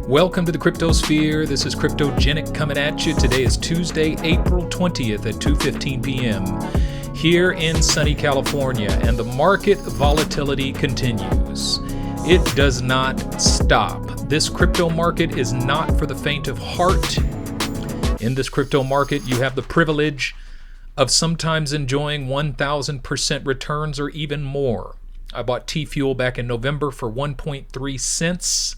Welcome to the Cryptosphere. This is Cryptogenic coming at you. Today is Tuesday, April 20th at 2:15 p.m. here in sunny California, and the market volatility continues. It does not stop. This crypto market is not for the faint of heart. In this crypto market, you have the privilege of sometimes enjoying 1,000% returns or even more. I bought T-Fuel back in November for 1.3 cents.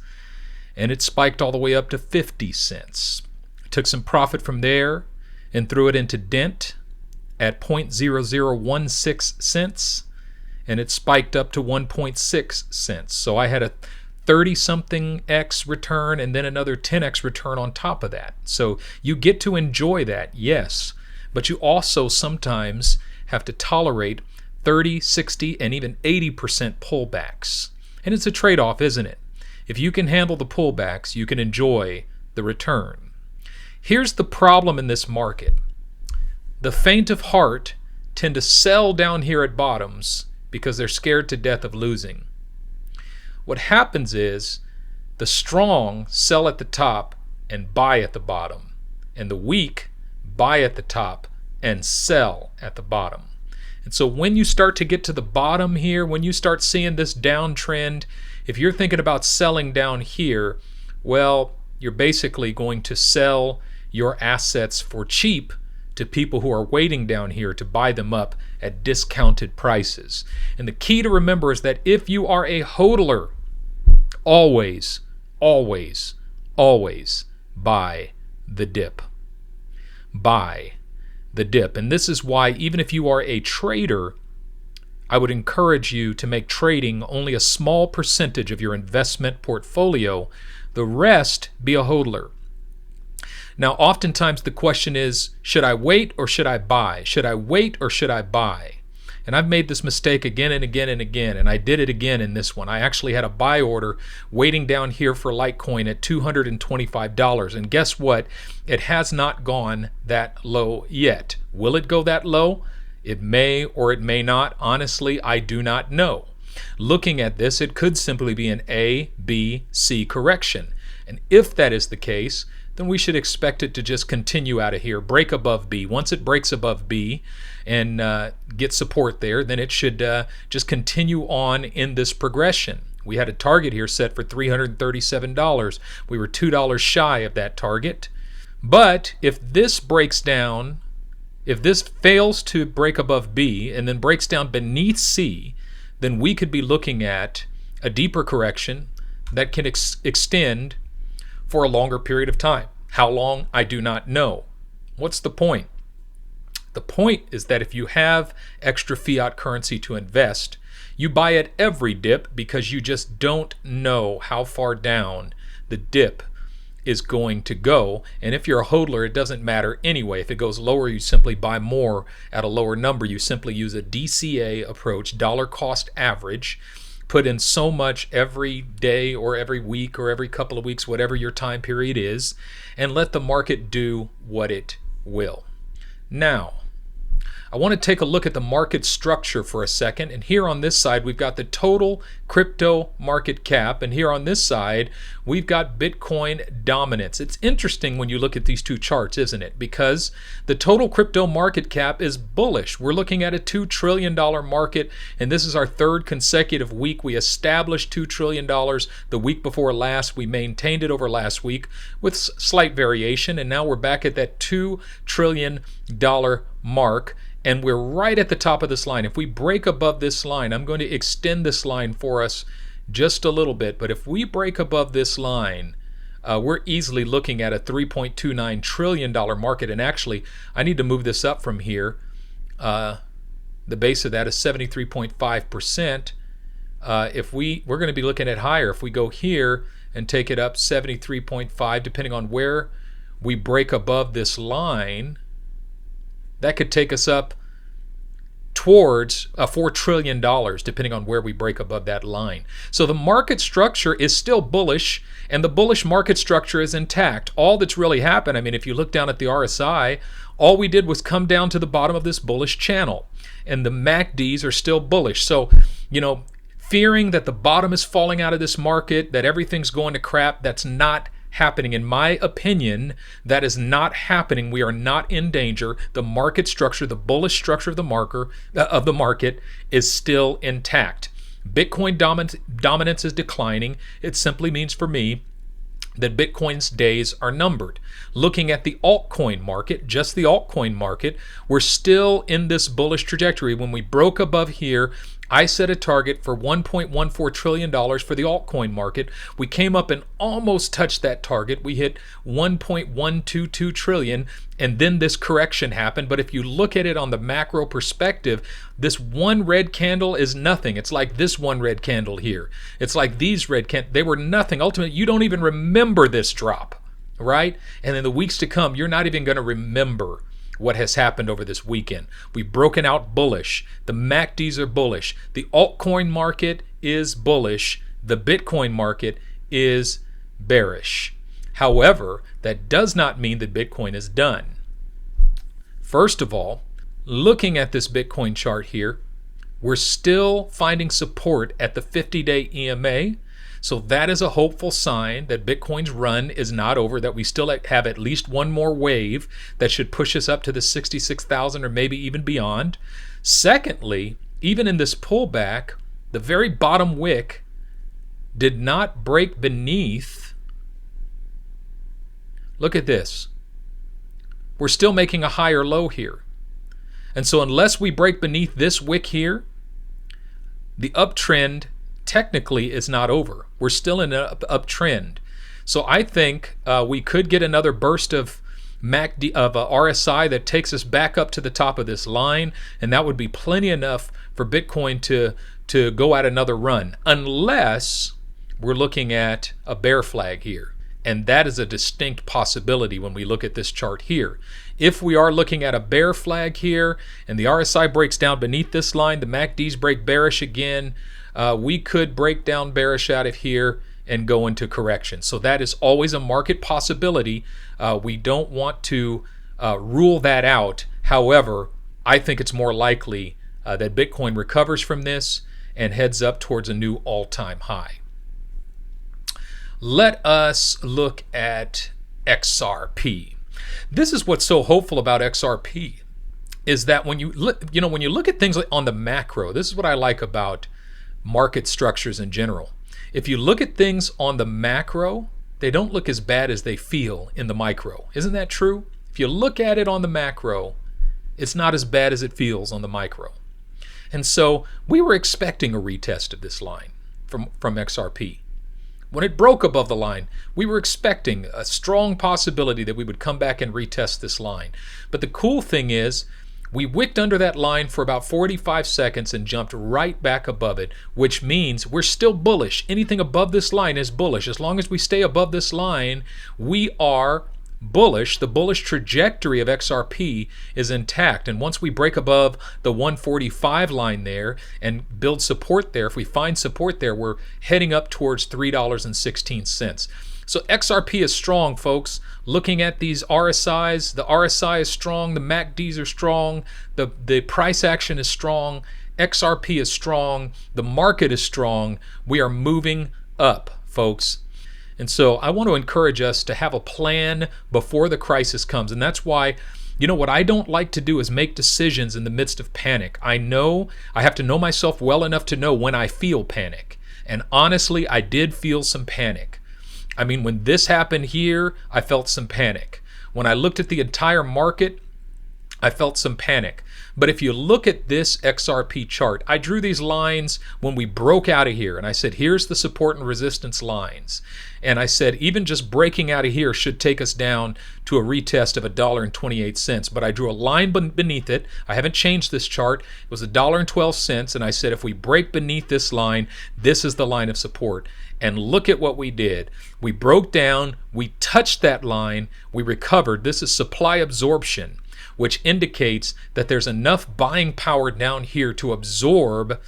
And it spiked all the way up to 50 cents. Took some profit from there and threw it into Dent at 0.0016 cents, and it spiked up to 1.6 cents. So I had a 30-something X return and then another 10X return on top of that. So you get to enjoy that, yes, but you also sometimes have to tolerate 30, 60, and even 80% pullbacks. And it's a trade-off, isn't it? If you can handle the pullbacks, you can enjoy the return. Here's the problem in this market. The faint of heart tend to sell down here at bottoms because they're scared to death of losing. What happens is the strong sell at the top and buy at the bottom, and the weak buy at the top and sell at the bottom. And so when you start to get to the bottom here, when you start seeing this downtrend, if you're thinking about selling down here, well, you're basically going to sell your assets for cheap to people who are waiting down here to buy them up at discounted prices. And the key to remember is that if you are a hodler, always, always, always buy the dip. Buy the dip. And this is why even if you are a trader, I would encourage you to make trading only a small percentage of your investment portfolio. The rest, be a hodler. Now, oftentimes the question is, should I wait or should I buy? Should I wait or should I buy? And I've made this mistake again and again and again, and I did it again in this one. I actually had a buy order waiting down here for Litecoin at $225. And guess what? It has not gone that low yet. Will it go that low? It may or it may not. Honestly, I do not know. Looking at this, it could simply be an A, B, C correction. And if that is the case, then we should expect it to just continue out of here, break above B. Once it breaks above B and get support there, then it should just continue on in this progression. We had a target here set for $337. We were $2 shy of that target. But if this breaks down, if this fails to break above B and then breaks down beneath C, then we could be looking at a deeper correction that can extend for a longer period of time. How long, I do not know. What's the point? The point is that if you have extra fiat currency to invest, you buy at every dip because you just don't know how far down the dip is going to go. And if you're a hodler, it doesn't matter anyway. If it goes lower, you simply buy more at a lower number. You simply use a DCA approach, dollar cost average, put in so much every day or every week or every couple of weeks, whatever your time period is, and let the market do what it will. Now, I want to take a look at the market structure for a second. And here on this side, we've got the total crypto market cap. And here on this side, we've got Bitcoin dominance. It's interesting when you look at these two charts, isn't it? Because the total crypto market cap is bullish. We're looking at a $2 trillion market, and this is our third consecutive week. We established $2 trillion the week before last. We maintained it over last week with slight variation, and now we're back at that $2 trillion mark. And we're right at the top of this line. If we break above this line, I'm going to extend this line for us just a little bit. But if we break above this line, we're easily looking at a $3.29 trillion market. And actually, I need to move this up from here. The base of that is 73.5%. We're going to be looking at higher. If we go here and take it up 73.5, depending on where we break above this line, that could take us up towards $4 trillion, depending on where we break above that line. So the market structure is still bullish, and the bullish market structure is intact. All that's really happened, I mean, if you look down at the RSI, all we did was come down to the bottom of this bullish channel, and the MACDs are still bullish. So, fearing that the bottom is falling out of this market, that everything's going to crap, that's not happening. In my opinion, that is not happening. We are not in danger. The market structure, the bullish structure of the market is still intact. Bitcoin dominance is declining. It simply means for me that Bitcoin's days are numbered. Looking at the altcoin market, just the altcoin market, we're still in this bullish trajectory. When we broke above here, I set a target for $1.14 trillion for the altcoin market. We came up and almost touched that target. We hit 1.122 trillion, and then this correction happened. But if you look at it on the macro perspective, this one red candle is nothing. It's like this one red candle here. It's like these red candles. They were nothing. Ultimately, you don't even remember this drop, right? And in the weeks to come, you're not even going to remember what has happened over this weekend. We've broken out bullish. The MACDs are bullish. The altcoin market is bullish. The Bitcoin market is bearish. However, that does not mean that Bitcoin is done. First of all, looking at this Bitcoin chart here, we're still finding support at the 50-day EMA. So that is a hopeful sign that Bitcoin's run is not over, that we still have at least one more wave that should push us up to the 66,000 or maybe even beyond. Secondly, even in this pullback, the very bottom wick did not break beneath. Look at this. We're still making a higher low here. And so unless we break beneath this wick here, the uptrend technically is not over. We're still in an uptrend. So I think we could get another burst of RSI that takes us back up to the top of this line, and that would be plenty enough for Bitcoin to go at another run, unless we're looking at a bear flag here. And that is a distinct possibility when we look at this chart here. If we are looking at a bear flag here and the RSI breaks down beneath this line, the MACDs break bearish again, we could break down bearish out of here and go into correction. So that is always a market possibility. We don't want to rule that out. However, I think it's more likely that Bitcoin recovers from this and heads up towards a new all-time high. Let us look at XRP. This is what's so hopeful about XRP, is that when you look at things like on the macro, this is what I like about market structures in general. If you look at things on the macro, they don't look as bad as they feel in the micro. Isn't that true? If you look at it on the macro, it's not as bad as it feels on the micro. And so we were expecting a retest of this line from XRP. When it broke above the line, we were expecting a strong possibility that we would come back and retest this line. But the cool thing is, we wicked under that line for about 45 seconds and jumped right back above it, which means we're still bullish. Anything above this line is bullish. As long as we stay above this line, we are bullish. The bullish trajectory of XRP is intact. And once we break above the 145 line there and build support there, if we find support there, we're heading up towards $3.16. So XRP is strong, folks. Looking at these RSIs, the RSI is strong, the MACDs are strong, the price action is strong, XRP is strong, the market is strong. We are moving up, folks. And so I want to encourage us to have a plan before the crisis comes. And that's why, what I don't like to do is make decisions in the midst of panic. I know I have to know myself well enough to know when I feel panic. And honestly, I did feel some panic. I mean, when this happened here, I felt some panic. When I looked at the entire market, I felt some panic. But if you look at this XRP chart, I drew these lines when we broke out of here. And I said, here's the support and resistance lines. And I said, even just breaking out of here should take us down to a retest of $1.28. But I drew a line beneath it. I haven't changed this chart. It was $1.12. And I said, if we break beneath this line, this is the line of support. And look at what we did. We broke down, we touched that line, we recovered. This is supply absorption, which indicates that there's enough buying power down here to absorb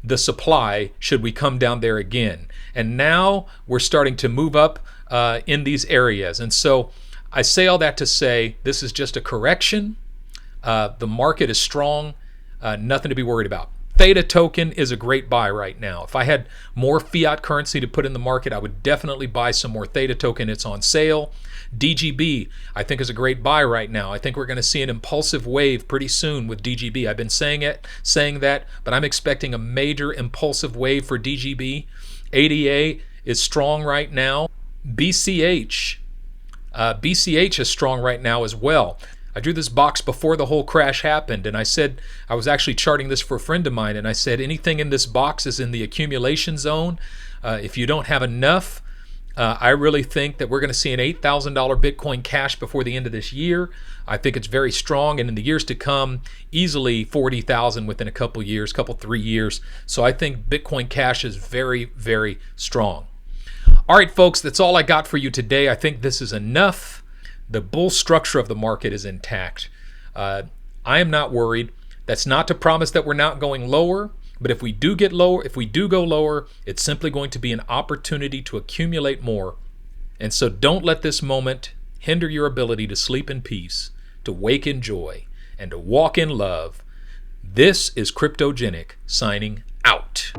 the supply should we come down there again. And now we're starting to move up in these areas. And so I say all that to say this is just a correction. The market is strong, nothing to be worried about. Theta token is a great buy right now. If I had more fiat currency to put in the market, I would definitely buy some more Theta token. It's on sale. DGB, I think, is a great buy right now. I think we're going to see an impulsive wave pretty soon with DGB. I've been saying that, but I'm expecting a major impulsive wave for DGB. ADA is strong right now. BCH is strong right now as well. I drew this box before the whole crash happened, and I said, I was actually charting this for a friend of mine, and I said anything in this box is in the accumulation zone. If you don't have enough, I really think that we're going to see an $8,000 Bitcoin Cash before the end of this year. I think it's very strong, and in the years to come, easily 40,000 within a couple years, 3 years. So I think Bitcoin Cash is very, very strong. All right, folks, that's all I got for you today. I think this is enough. The bull structure of the market is intact. I am not worried. That's not to promise that we're not going lower, but if we do go lower, it's simply going to be an opportunity to accumulate more. And so don't let this moment hinder your ability to sleep in peace, to wake in joy, and to walk in love. This is Cryptogenic signing out.